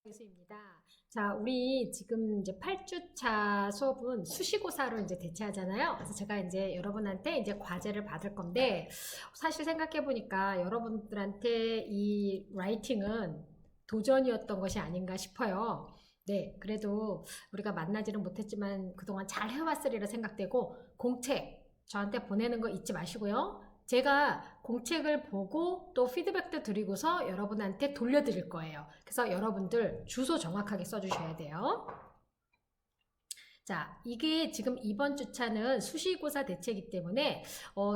교수입니다. 자, 우리 지금 이제 8주차 수업은 수시고사로 이제 대체하잖아요. 그래서 제가 이제 여러분한테 이제 과제를 받을 건데, 사실 생각해보니까 여러분들한테 이 라이팅은 도전이었던 것이 아닌가 싶어요. 네, 그래도 우리가 만나지는 못했지만 그동안 잘 해왔으리라 생각되고, 공책 저한테 보내는 거 잊지 마시고요. 제가 공책을 보고 또 피드백도 드리고서 여러분한테 돌려드릴 거예요. 그래서 여러분들 주소 정확하게 써주셔야 돼요. 자, 이게 지금 이번 주차는 수시고사 대체이기 때문에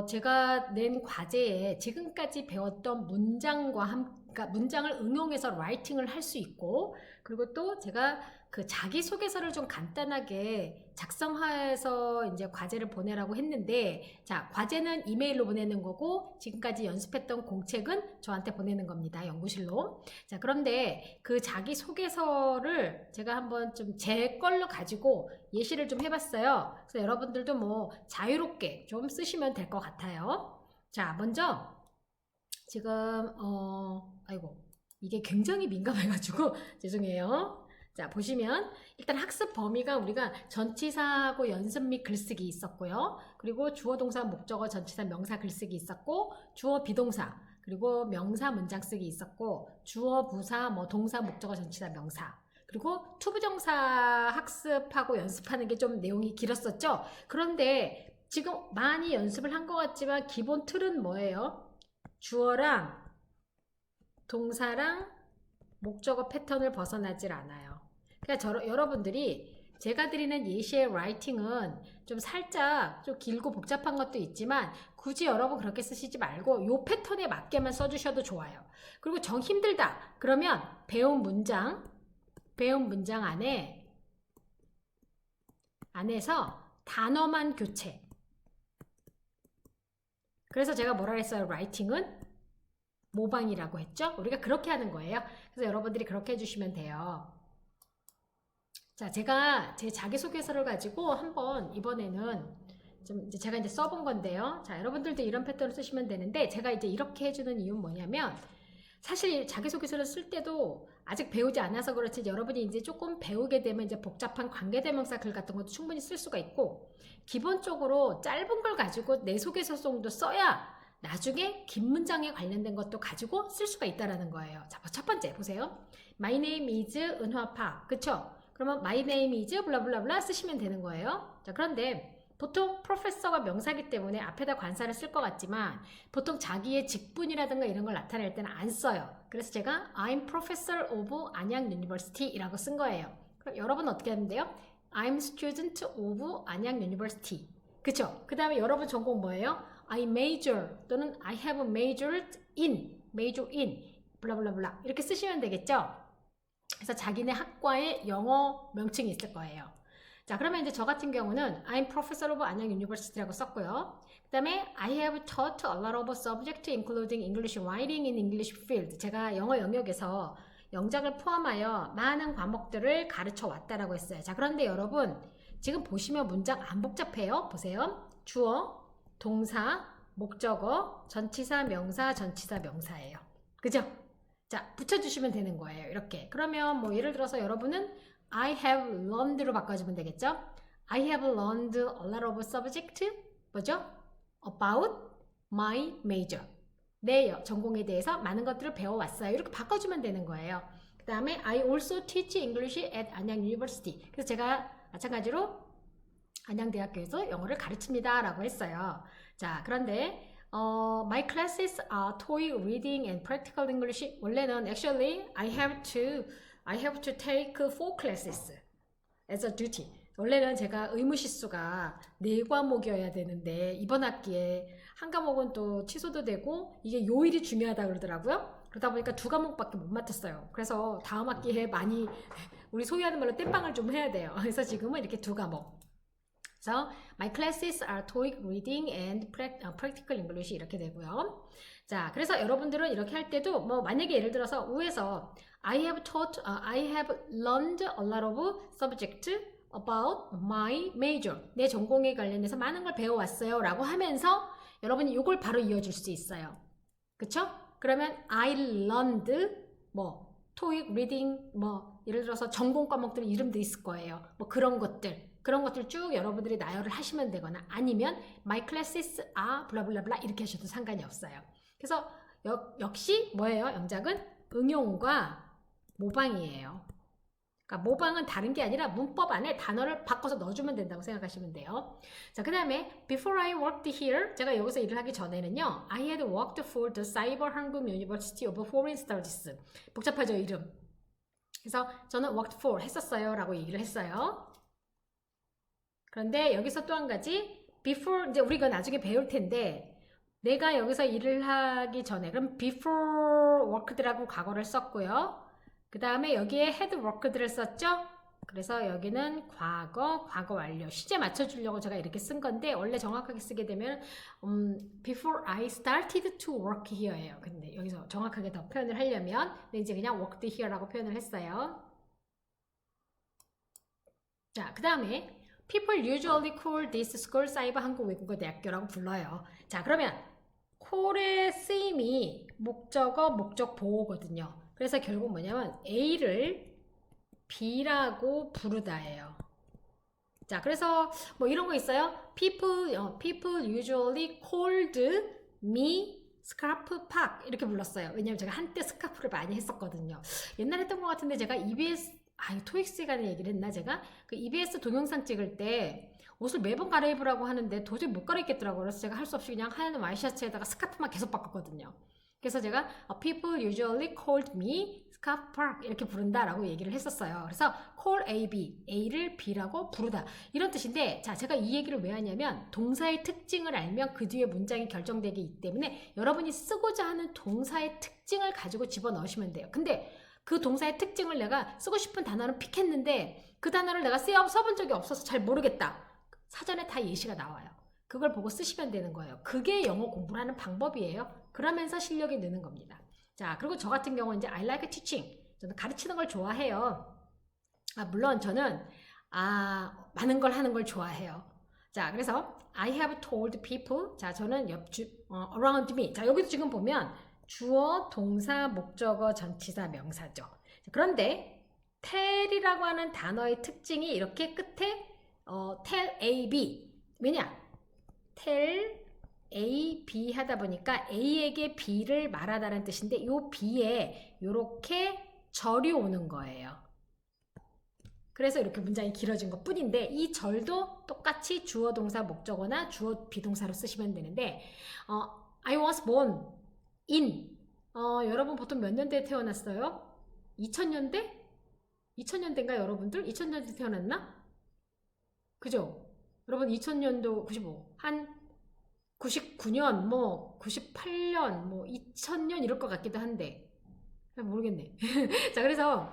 제가 낸 과제에 지금까지 배웠던 그러니까 문장을 응용해서 라이팅을 할 수 있고, 그리고 또 제가 그 자기소개서를 좀 간단하게 작성해서 이제 과제를 보내라고 했는데, 자, 과제는 이메일로 보내는 거고 지금까지 연습했던 공책은 저한테 보내는 겁니다. 연구실로. 자, 그런데 그 자기소개서를 제가 한번 좀 제 걸로 가지고 예시를 좀 해봤어요. 그래서 여러분들도 뭐 자유롭게 좀 쓰시면 될 것 같아요. 자, 먼저 지금 아이고, 이게 굉장히 민감해가지고 죄송해요. 자, 보시면 일단 학습 범위가 우리가 전치사하고 연습 및 글쓰기 있었고요. 그리고 주어 동사 목적어 전치사 명사 글쓰기 있었고, 주어 비동사 그리고 명사 문장 쓰기 있었고, 주어 부사 뭐 동사 목적어 전치사 명사, 그리고 투부정사 학습하고 연습하는 게 좀 내용이 길었었죠. 그런데 지금 많이 연습을 한 것 같지만 기본 틀은 뭐예요? 주어랑 동사랑 목적어 패턴을 벗어나질 않아요. 그러니까 여러분들이 제가 드리는 예시의 라이팅은 좀 살짝 좀 길고 복잡한 것도 있지만 굳이 여러분 그렇게 쓰시지 말고 요 패턴에 맞게만 써주셔도 좋아요. 그리고 정 힘들다 그러면 배운 문장 안에서 단어만 교체. 그래서 제가 뭐라 했어요? 라이팅은 모방이라고 했죠? 우리가 그렇게 하는 거예요. 그래서 여러분들이 그렇게 해주시면 돼요. 자, 제가 제 자기소개서를 가지고 한번 이번에는 좀 이제 제가 이제 써본 건데요. 자, 여러분들도 이런 패턴을 쓰시면 되는데, 제가 이제 이렇게 해주는 이유는 뭐냐면, 사실 자기소개서를 쓸 때도 아직 배우지 않아서 그렇지, 여러분이 이제 조금 배우게 되면 이제 복잡한 관계대명사 글 같은 것도 충분히 쓸 수가 있고, 기본적으로 짧은 걸 가지고 내 소개서송도 써야 나중에 긴 문장에 관련된 것도 가지고 쓸 수가 있다라는 거예요. 자, 첫 번째 보세요. My name is 은화파. 그쵸? 그러면 my name is 블라블라블라 쓰시면 되는 거예요. 자, 그런데 보통 프로페서가 명사기 때문에 앞에다 관사를 쓸 것 같지만 보통 자기의 직분이라든가 이런 걸 나타낼 때는 안 써요. 그래서 제가 I'm professor of 안양 University 이라고 쓴 거예요. 그럼 여러분 어떻게 하는데요? I'm student of 안양 University. 그쵸? 그 다음에 여러분 전공 뭐예요? I major 또는 I have majored in 블라블라블라 이렇게 쓰시면 되겠죠? 그래서 자기네 학과의 영어 명칭이 있을 거예요. 자, 그러면 이제 저 같은 경우는 I'm professor of 안양 University라고 썼고요. 그 다음에 I have taught a lot of subjects including English writing in English field. 제가 영어 영역에서 영작을 포함하여 많은 과목들을 가르쳐 왔다라고 했어요. 자, 그런데 여러분 지금 보시면 문장 안 복잡해요. 보세요. 주어, 동사, 목적어, 전치사, 명사, 전치사, 명사예요. 그죠? 자, 붙여주시면 되는 거예요. 이렇게. 그러면 뭐 예를 들어서 여러분은 I have learned로 바꿔주면 되겠죠? I have learned a lot of subject, 뭐죠? About my major. 내 전공에 대해서 많은 것들을 배워왔어요. 이렇게 바꿔주면 되는 거예요. 그 다음에 I also teach English at 안양 University. 그래서 제가 마찬가지로 안양대학교에서 영어를 가르칩니다 라고 했어요. 자, 그런데 my classes are TOEIC reading and practical English. 원래는 actually I have to take 4 classes as a duty. 원래는 제가 의무시수가 4과목이어야 되는데 이번 학기에 한 과목은 또 취소도 되고 이게 요일이 중요하다 그러더라고요. 그러다 보니까 2과목밖에 못 맡았어요. 그래서 다음 학기에 많이 우리 소위 하는 말로 땜빵을 좀 해야 돼요. 그래서 지금은 이렇게 2과목. 그래서 my classes are TOEIC reading and practical English 이렇게 되고요. 자, 그래서 여러분들은 이렇게 할 때도 뭐 만약에 예를 들어서 우에서 I have learned a lot of subject about my major. 내 전공에 관련해서 많은 걸 배워왔어요 라고 하면서 여러분이 이걸 바로 이어줄 수 있어요. 그쵸? 그러면 I learned 뭐 토익, 리딩, 뭐 예를 들어서 전공 과목들 이름도 있을 거예요. 뭐 그런 것들 쭉 여러분들이 나열을 하시면 되거나 아니면 my classes are 블라블라블라 이렇게 하셔도 상관이 없어요. 그래서 역시 뭐예요? 영작은 응용과 모방이에요. 그러니까 모방은 다른 게 아니라 문법 안에 단어를 바꿔서 넣어주면 된다고 생각하시면 돼요. 자, 그 다음에 before I worked here, 제가 여기서 일을 하기 전에는요, I had worked for the Cyber 한국 University of Foreign Studies. 복잡하죠, 이름. 그래서 저는 worked for 했었어요 라고 얘기를 했어요. 그런데 여기서 또 한 가지 before, 이제 우리가 나중에 배울 텐데 내가 여기서 일을 하기 전에 그럼 before worked라고 과거를 썼고요. 그 다음에 여기에 had worked를 썼죠. 그래서 여기는 과거 완료 시제 맞춰주려고 제가 이렇게 쓴 건데 원래 정확하게 쓰게 되면 before I started to work here예요. 근데 여기서 정확하게 더 표현을 하려면 이제 그냥 worked here라고 표현을 했어요. 자, 그 다음에 People usually call this school 사이버 한국 외국어 대학교라고 불러요. 자, 그러면 call의 쓰임이 목적어, 목적 보호거든요. 그래서 결국 뭐냐면 A를 B라고 부르다예요. 자, 그래서 뭐 이런 거 있어요. People usually called me 스카프 팍 이렇게 불렀어요. 왜냐면 제가 한때 스카프를 많이 했었거든요. 옛날에 했던 것 같은데 제가 토익 시간에 얘기를 했나 제가? 그 EBS 동영상 찍을 때 옷을 매번 갈아입으라고 하는데 도저히 못 갈아입겠더라고요. 그래서 제가 할 수 없이 그냥 하얀 와이셔츠에다가 스카프만 계속 바꿨거든요. 그래서 제가 people usually called me scarf park 이렇게 부른다라고 얘기를 했었어요. 그래서 call A, B, A를 B라고 부르다 이런 뜻인데 자 제가 이 얘기를 왜 하냐면 동사의 특징을 알면 그 뒤에 문장이 결정되기 때문에 여러분이 쓰고자 하는 동사의 특징을 가지고 집어넣으시면 돼요. 근데 그 동사의 특징을 내가 쓰고 싶은 단어를 픽했는데 그 단어를 내가 써본 적이 없어서 잘 모르겠다. 사전에 다 예시가 나와요. 그걸 보고 쓰시면 되는 거예요. 그게 영어 공부를 하는 방법이에요. 그러면서 실력이 느는 겁니다. 자, 그리고 저 같은 경우는 이제 I like teaching. 저는 가르치는 걸 좋아해요. 물론 저는 많은 걸 하는 걸 좋아해요. 자, 그래서 I have told people. 자, 저는 around me. 자, 여기도 지금 보면 주어, 동사, 목적어, 전치사, 명사죠. 그런데 tell이라고 하는 단어의 특징이 이렇게 끝에 tell A, B. 왜냐? tell A, B 하다 보니까 A에게 B를 말하다는 뜻인데 이 B에 이렇게 절이 오는 거예요. 그래서 이렇게 문장이 길어진 것 뿐인데 이 절도 똑같이 주어, 동사, 목적어나 주어, 비동사로 쓰시면 되는데 I was born in 여러분 보통 몇 년대에 태어났어요? 2000년대? 2000년대인가 여러분들? 2000년대 태어났나? 그죠? 여러분 2000년도 95 한 99년 뭐 98년 뭐 2000년 이럴 것 같기도 한데 모르겠네. 자 그래서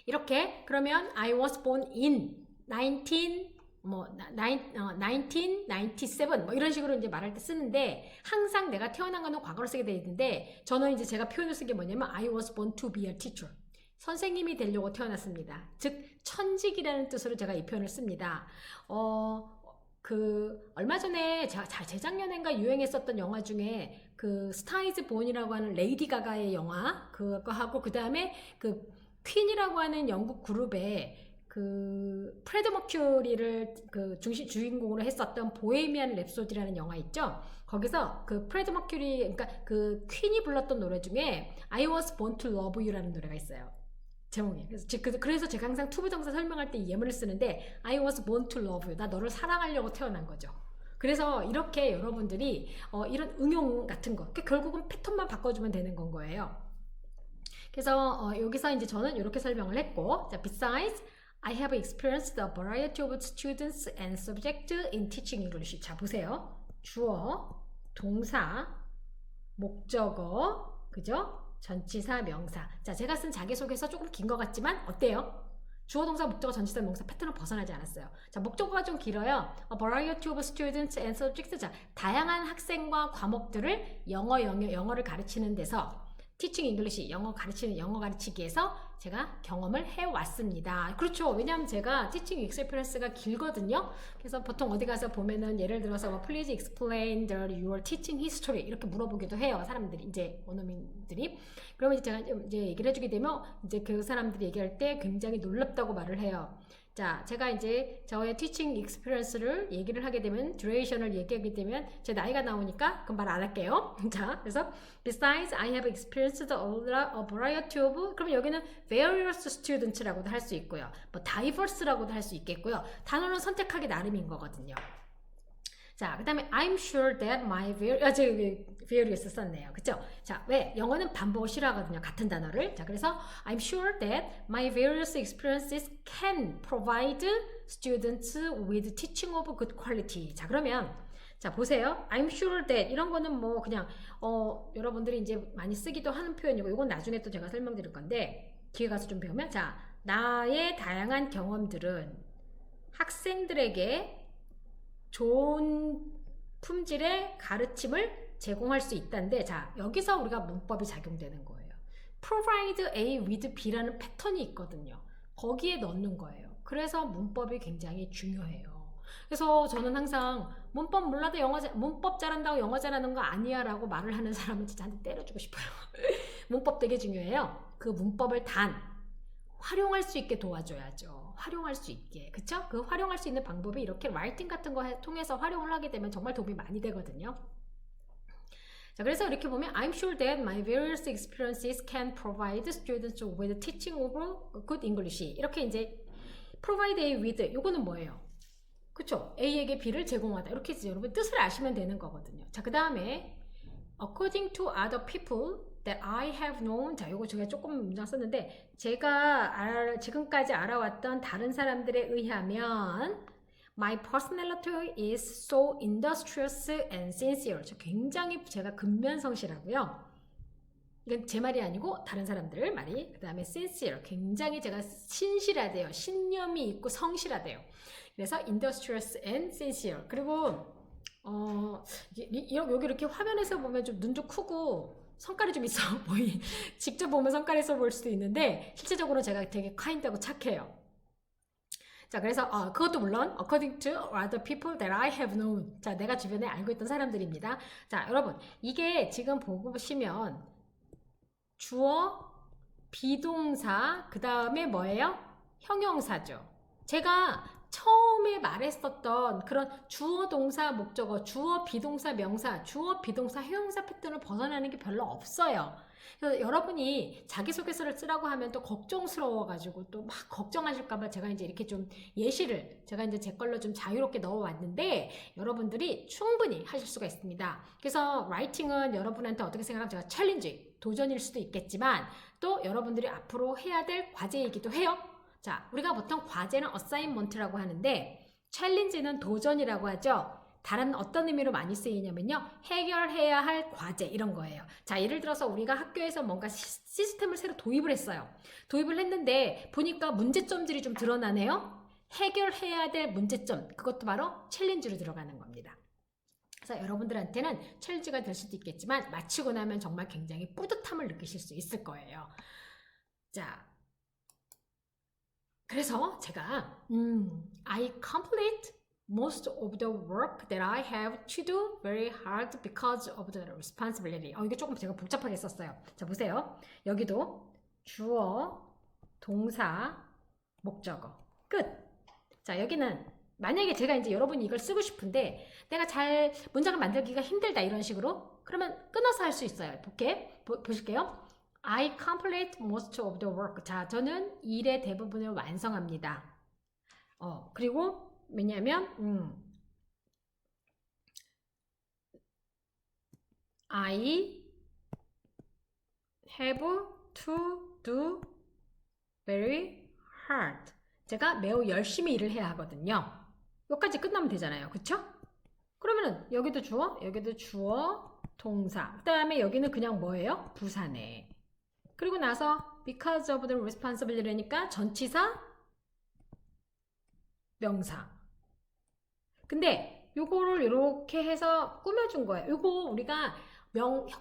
이렇게 그러면 I was born in 1997 뭐 이런 식으로 이제 말할 때 쓰는데 항상 내가 태어난 거는 과거로 쓰게 돼 있는데 저는 이제 제가 표현을 쓴 게 뭐냐면 I was born to be a teacher. 선생님이 되려고 태어났습니다. 즉 천직이라는 뜻으로 제가 이 표현을 씁니다. 얼마 전에 재작년인가 유행했었던 영화 중에 그 스타이즈 본이라고 하는 레이디 가가의 영화 그거 하고 그 다음에 그 퀸이라고 하는 영국 그룹의 그 프레드 머큐리를 그 주인공으로 했었던 보헤미안 랩소디라는 영화 있죠. 거기서 그 프레드 머큐리 그러니까 그 퀸이 불렀던 노래 중에 I was born to love you라는 노래가 있어요. 제목이. 그래서 제가 항상 투부정사 설명할 때 이 예문을 쓰는데 I was born to love you. 나 너를 사랑하려고 태어난 거죠. 그래서 이렇게 여러분들이 이런 응용 같은 거 결국은 패턴만 바꿔주면 되는 건 거예요. 그래서 여기서 이제 저는 이렇게 설명을 했고 자, besides I have experienced a variety of students and subjects in teaching English. 자, 보세요. 주어, 동사, 목적어, 그죠? 전치사, 명사. 자, 제가 쓴 자기소개서 조금 긴 것 같지만 어때요? 주어, 동사, 목적어, 전치사, 명사 패턴은 벗어나지 않았어요. 자, 목적어가 좀 길어요. A variety of students and subjects. 자, 다양한 학생과 과목들을 영어를 가르치는 데서 티칭 잉글리시 영어 가르치기에서 제가 경험을 해왔습니다. 그렇죠. 왜냐하면 제가 티칭 익스피리언스가 길거든요. 그래서 보통 어디 가서 보면은 예를 들어서 뭐 Please explain your teaching history 이렇게 물어보기도 해요. 사람들이 이제 원어민들이. 그러면 제가 이제 얘기를 해주게 되면 이제 그 사람들이 얘기할 때 굉장히 놀랍다고 말을 해요. 자, 제가 이제 저의 티칭 익스피리언스를 얘기를 하게 되면 듀레이션을 얘기하게 되면 제 나이가 나오니까 그건 말 안 할게요. 자, 그래서 besides I have experienced a variety of 그럼 여기는 various students라고도 할 수 있고요. 뭐 diverse라고도 할 수 있겠고요. 단어는 선택하기 나름인 거거든요. 자, 그 다음에 I'm sure that my various 썼네요. 그쵸? 자, 왜? 영어는 반복을 싫어하거든요. 같은 단어를. 자, 그래서 I'm sure that my various experiences can provide students with teaching of good quality. 자, 그러면 자, 보세요. I'm sure that 이런 거는 뭐 그냥 여러분들이 이제 많이 쓰기도 하는 표현이고 이건 나중에 또 제가 설명드릴 건데 기회 가서 좀 배우면 자, 나의 다양한 경험들은 학생들에게 좋은 품질의 가르침을 제공할 수 있다는데 자 여기서 우리가 문법이 작용되는 거예요. provide A with B라는 패턴이 있거든요. 거기에 넣는 거예요. 그래서 문법이 굉장히 중요해요. 그래서 저는 항상 문법 몰라도 문법 잘한다고 영어 잘하는 거 아니야 라고 말을 하는 사람은 진짜 한 대 때려주고 싶어요. 문법 되게 중요해요. 그 문법을 단 활용할 수 있게 도와줘야죠. 활용할 수 있게. 그쵸? 그 활용할 수 있는 방법이 이렇게 라이팅 같은 거 통해서 활용을 하게 되면 정말 도움이 많이 되거든요. 자, 그래서 이렇게 보면 I'm sure that my various experiences can provide students with teaching of good English. 이렇게 이제 provide A with 요거는 뭐예요? 그쵸? A에게 B를 제공하다. 이렇게 해서 여러분 뜻을 아시면 되는 거거든요. 자, 그 다음에 according to other people that I have known. 자, 요거 제가 조금 문장 썼는데 제가 지금까지 알아왔던 다른 사람들에 의하면 my personality is so industrious and sincere. 저 굉장히 제가 근면성실하고요. 이건 제 말이 아니고 다른 사람들 말이. 그 다음에 sincere. 굉장히 제가 신실하대요. 신념이 있고 성실하대요. 그래서 industrious and sincere. 그리고 여기 이렇게 화면에서 보면 좀 눈도 크고 성깔이 좀 있어 보이. 직접 보면 성깔이 있어 보일 수도 있는데 실제적으로 제가 되게 카인드하고 착해요. 자, 그래서 그것도 물론 according to other people that I have known. 자, 내가 주변에 알고 있던 사람들입니다. 자, 여러분 이게 지금 보고 보시면 주어, 비동사, 그 다음에 뭐예요? 형용사죠. 제가 처음에 말했었던 그런 주어, 동사, 목적어, 주어, 비동사, 명사, 주어, 비동사, 형용사 패턴을 벗어나는 게 별로 없어요. 그래서 여러분이 자기소개서를 쓰라고 하면 또 걱정스러워가지고 또 막 걱정하실까봐 제가 이제 이렇게 좀 예시를 제가 이제 제 걸로 좀 자유롭게 넣어왔는데 여러분들이 충분히 하실 수가 있습니다. 그래서 라이팅은 여러분한테 어떻게 생각하면 제가 챌린지, 도전일 수도 있겠지만 또 여러분들이 앞으로 해야 될 과제이기도 해요. 자, 우리가 보통 과제는 어사인먼트라고 하는데 챌린지는 도전이라고 하죠. 다른 어떤 의미로 많이 쓰이냐면요. 해결해야 할 과제 이런 거예요. 자, 예를 들어서 우리가 학교에서 뭔가 시스템을 새로 도입을 했어요. 도입을 했는데 보니까 문제점들이 좀 드러나네요. 해결해야 될 문제점, 그것도 바로 챌린지로 들어가는 겁니다. 그래서 여러분들한테는 챌린지가 될 수도 있겠지만 마치고 나면 정말 굉장히 뿌듯함을 느끼실 수 있을 거예요. 자, 그래서 제가 I complete most of the work that I have to do very hard because of the responsibility. 이게 조금 제가 복잡하게 썼어요. 자, 보세요. 여기도 주어, 동사, 목적어. 끝. 자, 여기는 만약에 제가 이제 여러분이 이걸 쓰고 싶은데 내가 잘 문장을 만들기가 힘들다 이런 식으로 그러면 끊어서 할 수 있어요. 보실게요. I complete most of the work. 자, 저는 일의 대부분을 완성합니다. 그리고 왜냐면 I have to do very hard. 제가 매우 열심히 일을 해야 하거든요. 여기까지 끝나면 되잖아요. 그쵸? 그러면은 여기도 주어, 동사. 그 다음에 여기는 그냥 뭐예요? 부사네. 그리고 나서 because of the responsibility니까 전치사, 명사. 근데 요거를 이렇게 해서 꾸며준 거예요. 요거 우리가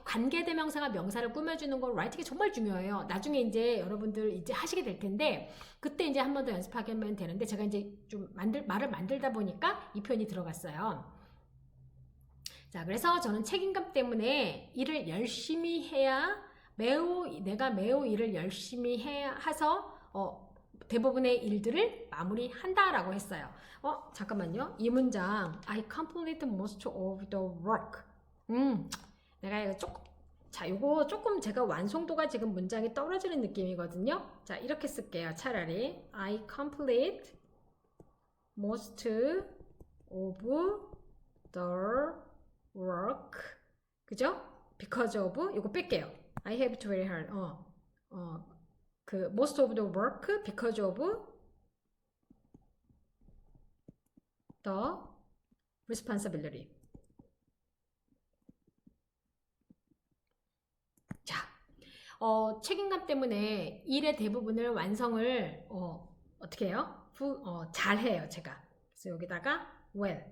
관계대명사가 명사를 꾸며주는 건 라이팅이 정말 중요해요. 나중에 이제 여러분들 이제 하시게 될 텐데, 그때 이제 한 번 더 연습하면 되는데, 제가 이제 좀 말을 만들다 보니까 이 표현이 들어갔어요. 자, 그래서 저는 책임감 때문에 일을 열심히 해야 내가 매우 일을 열심히 해서 대부분의 일들을 마무리한다라고 했어요. 잠깐만요. 이 문장 I complete most of the work. 내가 이거 요거 조금 제가 완성도가 지금 문장이 떨어지는 느낌이거든요. 자, 이렇게 쓸게요. 차라리 I complete most of the work. 그죠? because of 이거 뺄게요. I have to very hard. most of the work because of the responsibility. 자, 책임감 때문에 일의 대부분을 완성을 어떻게 해요? 잘해요, 제가. 그래서 여기다가 well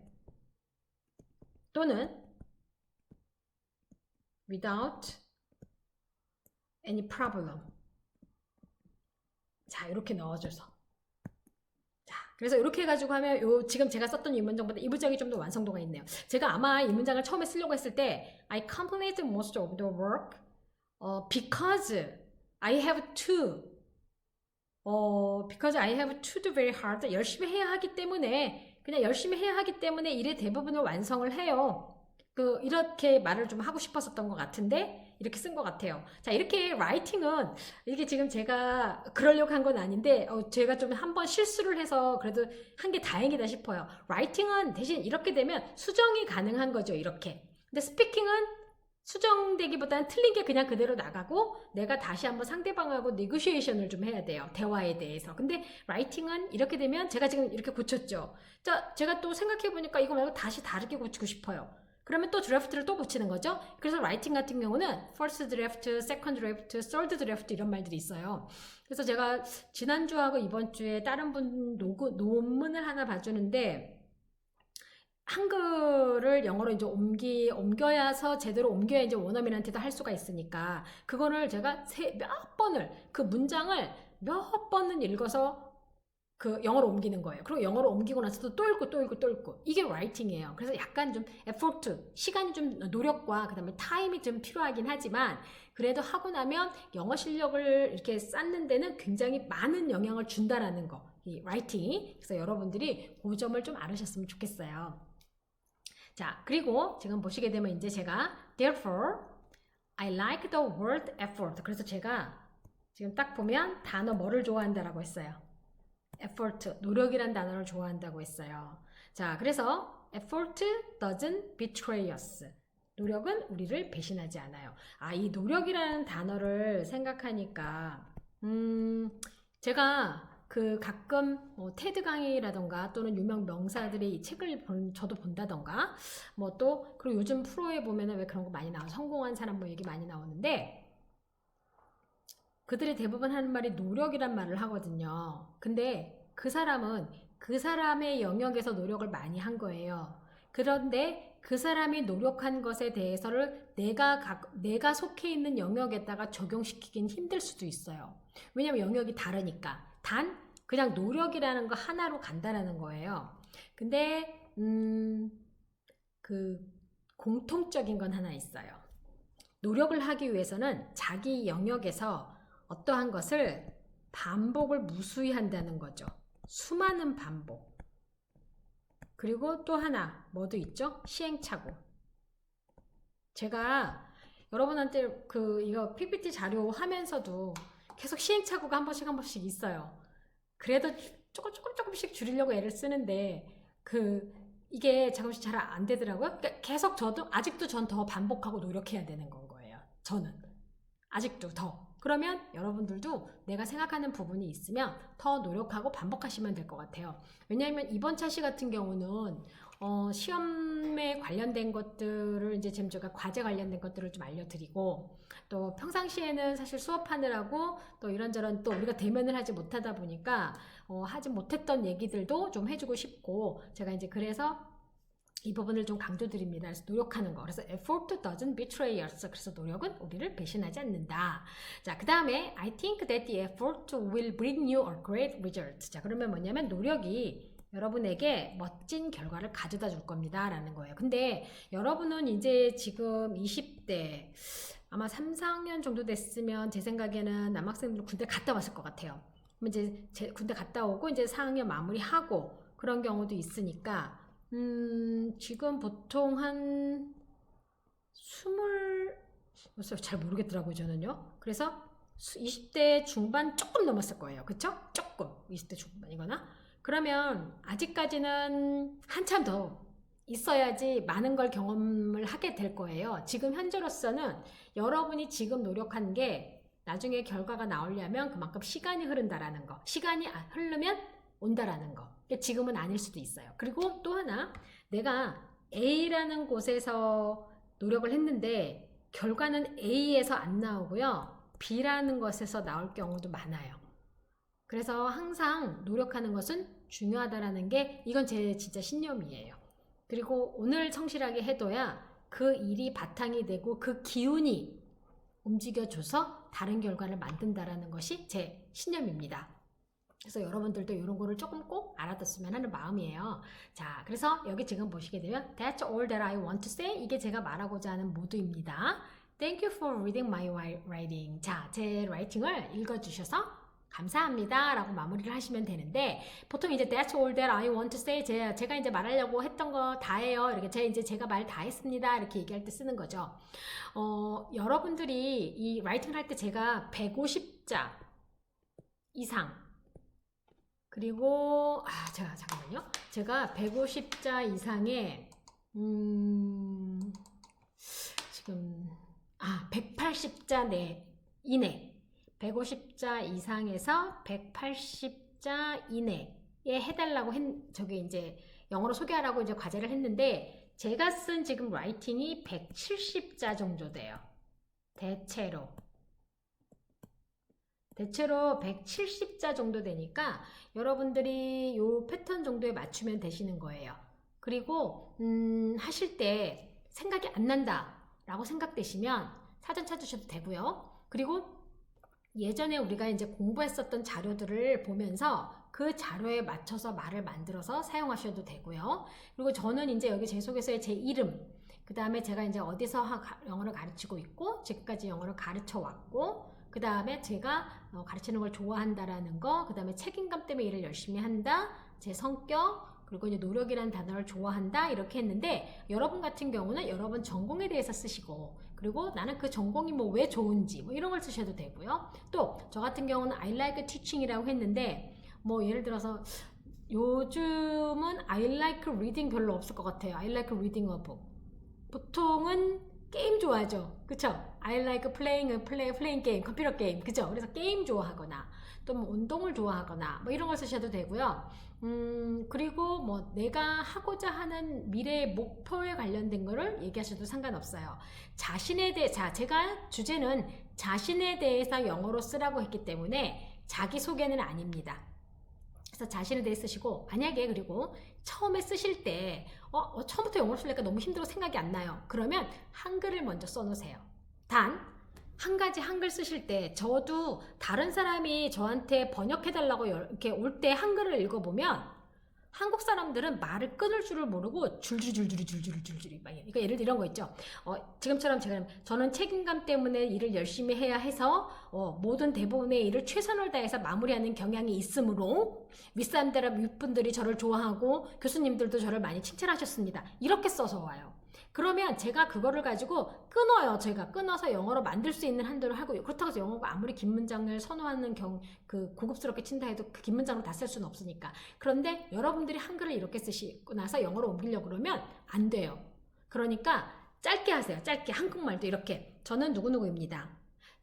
또는 without any problem. 자, 이렇게 넣어줘서. 자, 그래서 이렇게 해가지고 하면 지금 제가 썼던 이 문장보다 이 문장이 좀 더 완성도가 있네요. 제가 아마 이 문장을 처음에 쓰려고 했을 때 I complete most of the work because I have to do very hard. 열심히 해야 하기 때문에 그냥 열심히 해야 하기 때문에 일의 대부분을 완성을 해요. 이렇게 말을 좀 하고 싶었었던 것 같은데 이렇게 쓴 것 같아요. 자, 이렇게 라이팅은 이게 지금 제가 그러려고 한 건 아닌데 제가 좀 한번 실수를 해서 그래도 한 게 다행이다 싶어요. 라이팅은 대신 이렇게 되면 수정이 가능한 거죠. 이렇게. 근데 스피킹은 수정되기보다는 틀린 게 그냥 그대로 나가고 내가 다시 한번 상대방하고 네고시에이션을 좀 해야 돼요. 대화에 대해서. 근데 라이팅은 이렇게 되면 제가 지금 이렇게 고쳤죠. 자, 제가 또 생각해보니까 이거 말고 다시 다르게 고치고 싶어요. 그러면 또 드래프트를 또 붙이는 거죠. 그래서 라이팅 같은 경우는 first draft, second draft, third draft 이런 말들이 있어요. 그래서 제가 지난주하고 이번 주에 다른 분 논문을 하나 봐주는데 한글을 영어로 이제 옮겨야서 제대로 옮겨야 이제 원어민한테도 할 수가 있으니까 그거를 제가 그 문장을 몇 번은 읽어서 영어로 옮기는 거예요. 그리고 영어로 옮기고 나서도 또 읽고 이게 라이팅이에요. 그래서 약간 좀 에포트, 시간이 좀 노력과 그 다음에 타임이 좀 필요하긴 하지만 그래도 하고 나면 영어 실력을 이렇게 쌓는 데는 굉장히 많은 영향을 준다라는 거, 이 라이팅이. 그래서 여러분들이 그 점을 좀 알으셨으면 좋겠어요. 자, 그리고 지금 보시게 되면 이제 제가 therefore I like the word effort. 그래서 제가 지금 딱 보면 단어 뭐를 좋아한다라고 했어요. effort, 노력이란 단어를 좋아한다고 했어요. 자, 그래서 effort doesn't betray us. 노력은 우리를 배신하지 않아요. 이 노력이라는 단어를 생각하니까 제가 가끔 테드 강의라던가 또는 유명 명사들의 책을 저도 본다던가 그리고 요즘 프로에 보면은 왜 그런 거 많이 나와요. 성공한 사람 얘기 많이 나오는데 그들이 대부분 하는 말이 노력이란 말을 하거든요. 근데 그 사람은 그 사람의 영역에서 노력을 많이 한 거예요. 그런데 그 사람이 노력한 것에 대해서를 내가 속해 있는 영역에다가 적용시키긴 힘들 수도 있어요. 왜냐면 영역이 다르니까. 그냥 노력이라는 거 하나로 간다라는 거예요. 근데 공통적인 건 하나 있어요. 노력을 하기 위해서는 자기 영역에서 어떠한 것을 반복을 무수히 한다는 거죠. 수많은 반복. 그리고 또 하나 뭐도 있죠? 시행착오. 제가 여러분한테 이거 PPT 자료 하면서도 계속 시행착오가 한 번씩 있어요. 그래도 조금씩 줄이려고 애를 쓰는데 이게 조금씩 잘 안 되더라고요. 그러니까 계속 아직도 전 더 반복하고 노력해야 되는 건 거예요. 저는 아직도 더. 그러면 여러분들도 내가 생각하는 부분이 있으면 더 노력하고 반복하시면 될 것 같아요. 왜냐하면 이번 차시 같은 경우는 시험에 관련된 것들을 이제 지금 제가 과제 관련된 것들을 좀 알려드리고 또 평상시에는 사실 수업하느라고 또 이런저런 또 우리가 대면을 하지 못하다 보니까 하지 못했던 얘기들도 좀 해주고 싶고 제가 이제 그래서 이 부분을 좀 강조드립니다. 그래서 노력하는 거. 그래서 effort doesn't betray us. 그래서 노력은 우리를 배신하지 않는다. 자, 그 다음에 I think that the effort will bring you a great result. 자, 그러면 뭐냐면 노력이 여러분에게 멋진 결과를 가져다 줄 겁니다. 라는 거예요. 근데 여러분은 이제 지금 20대 아마 3, 4학년 정도 됐으면 제 생각에는 남학생들 군대 갔다 왔을 것 같아요. 그럼 이제 군대 갔다 오고 이제 4학년 마무리하고 그런 경우도 있으니까 지금 보통 한 20잘 모르겠더라고요, 저는요. 그래서 20대 중반 조금 넘었을 거예요. 그쵸? 조금 20대 중반이거나. 그러면 아직까지는 한참 더 있어야지 많은 걸 경험을 하게 될 거예요. 지금 현재로서는 여러분이 지금 노력한 게 나중에 결과가 나오려면 그만큼 시간이 흐른다라는 거. 시간이 흐르면 온다라는 거. 지금은 아닐 수도 있어요. 그리고 또 하나, 내가 A라는 곳에서 노력을 했는데 결과는 A에서 안 나오고요. B라는 것에서 나올 경우도 많아요. 그래서 항상 노력하는 것은 중요하다라는 게 이건 제 진짜 신념이에요. 그리고 오늘 성실하게 해둬야 그 일이 바탕이 되고 그 기운이 움직여줘서 다른 결과를 만든다라는 것이 제 신념입니다. 그래서 여러분들도 이런 거를 조금 꼭 알아뒀으면 하는 마음이에요. 자, 그래서 여기 지금 보시게 되면 That's all that I want to say. 이게 제가 말하고자 하는 모두입니다. Thank you for reading my writing. 자, 제 라이팅을 읽어주셔서 감사합니다 라고 마무리를 하시면 되는데 보통 이제 That's all that I want to say. 제가 이제 말하려고 했던 거 다예요. 이렇게 제가 말 다 했습니다. 이렇게 얘기할 때 쓰는 거죠. 여러분들이 이 라이팅을 할 때 제가 150자 이상 그리고 잠깐만요. 제가 150자 이상의 지금 180자 이내 150자 이상에서 180자 이내에 해달라고 저기 이제 영어로 소개하라고 이제 과제를 했는데 제가 쓴 지금 라이팅이 170자 정도 돼요. 대체로 170자 정도 되니까 여러분들이 요 패턴 정도에 맞추면 되시는 거예요. 그리고 하실 때 생각이 안 난다 라고 생각되시면 사전 찾으셔도 되고요. 그리고 예전에 우리가 이제 공부했었던 자료들을 보면서 그 자료에 맞춰서 말을 만들어서 사용하셔도 되고요. 그리고 저는 이제 여기 제 속에서의 제 이름, 그 다음에 제가 이제 어디서 영어를 가르치고 있고 지금까지 영어를 가르쳐 왔고 그 다음에 제가 가르치는 걸 좋아한다라는 거, 그 다음에 책임감 때문에 일을 열심히 한다, 제 성격, 그리고 이제 노력이라는 단어를 좋아한다 이렇게 했는데 여러분 같은 경우는 여러분 전공에 대해서 쓰시고 그리고 나는 그 전공이 뭐 왜 좋은지 뭐 이런 걸 쓰셔도 되고요. 또 저 같은 경우는 I like teaching이라고 했는데 뭐 예를 들어서 요즘은 I like reading 별로 없을 것 같아요. I like reading a book. 보통은 게임 좋아하죠. 그쵸? I like playing game, 컴퓨터 게임. 그쵸? 그래서 게임 좋아하거나 또 뭐 운동을 좋아하거나 뭐 이런 걸 쓰셔도 되고요. 그리고 뭐 내가 하고자 하는 미래의 목표에 관련된 거를 얘기하셔도 상관없어요. 제가 주제는 자신에 대해서 영어로 쓰라고 했기 때문에 자기소개는 아닙니다. 그래서 자신에 대해 쓰시고 만약에 그리고 처음에 쓰실 때 처음부터 영어를 쓰려니까 너무 힘들어 생각이 안 나요. 그러면 한글을 먼저 써놓으세요. 단 한 가지 한글 쓰실 때 저도 다른 사람이 저한테 번역해달라고 이렇게 올 때 한글을 읽어보면 한국 사람들은 말을 끊을 줄을 모르고 줄줄이 막 그러니까 예를 들어 이런 거 있죠. 지금처럼 저는 책임감 때문에 일을 열심히 해야 해서 모든 대부분의 일을 최선을 다해서 마무리하는 경향이 있으므로 윗분들이 저를 좋아하고 교수님들도 저를 많이 칭찬하셨습니다. 이렇게 써서 와요. 그러면 제가 그거를 가지고 끊어요. 제가 끊어서 영어로 만들 수 있는 한도를 하고요. 그렇다고 해서 영어가 아무리 긴 문장을 선호하는 고급스럽게 친다 해도 그 긴 문장으로 다 쓸 수는 없으니까. 그런데 여러분들이 한글을 이렇게 쓰시고 나서 영어로 옮기려고 그러면 안 돼요. 그러니까 짧게 하세요. 짧게 한국말도 이렇게. 저는 누구누구입니다.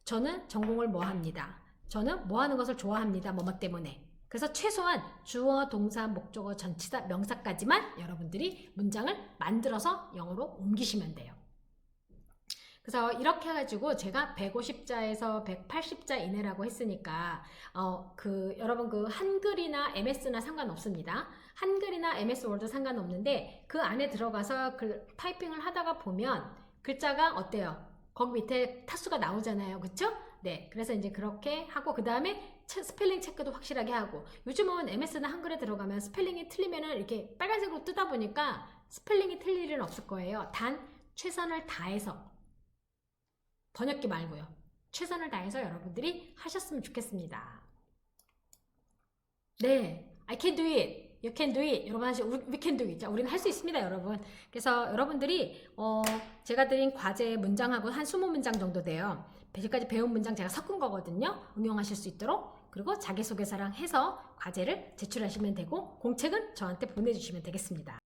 저는 전공을 뭐 합니다. 저는 뭐 하는 것을 좋아합니다. 뭐뭐 때문에. 그래서 최소한 주어, 동사, 목적어, 전치사, 명사까지만 여러분들이 문장을 만들어서 영어로 옮기시면 돼요. 그래서 이렇게 해가지고 제가 150자에서 180자 이내라고 했으니까 여러분 그 한글이나 MS나 상관없습니다. 한글이나 MS 워드 상관없는데 그 안에 들어가서 타이핑을 하다가 보면 글자가 어때요? 거기 밑에 타수가 나오잖아요. 그쵸? 네. 그래서 이제 그렇게 하고 그 다음에 스펠링 체크도 확실하게 하고 요즘은 MS나 한글에 들어가면 스펠링이 틀리면은 이렇게 빨간색으로 뜨다 보니까 스펠링이 틀릴 일은 없을 거예요. 단 최선을 다해서 번역기 말고요. 최선을 다해서 여러분들이 하셨으면 좋겠습니다. 네, I can do it. You can do it. 여러분 하시, we can do it. 자, 우리는 할 수 있습니다, 여러분. 그래서 여러분들이 제가 드린 과제 문장하고 한 20문장 정도 돼요. 지금까지 배운 문장 제가 섞은 거거든요. 응용하실 수 있도록. 그리고 자기소개서랑 해서 과제를 제출하시면 되고 공책은 저한테 보내주시면 되겠습니다.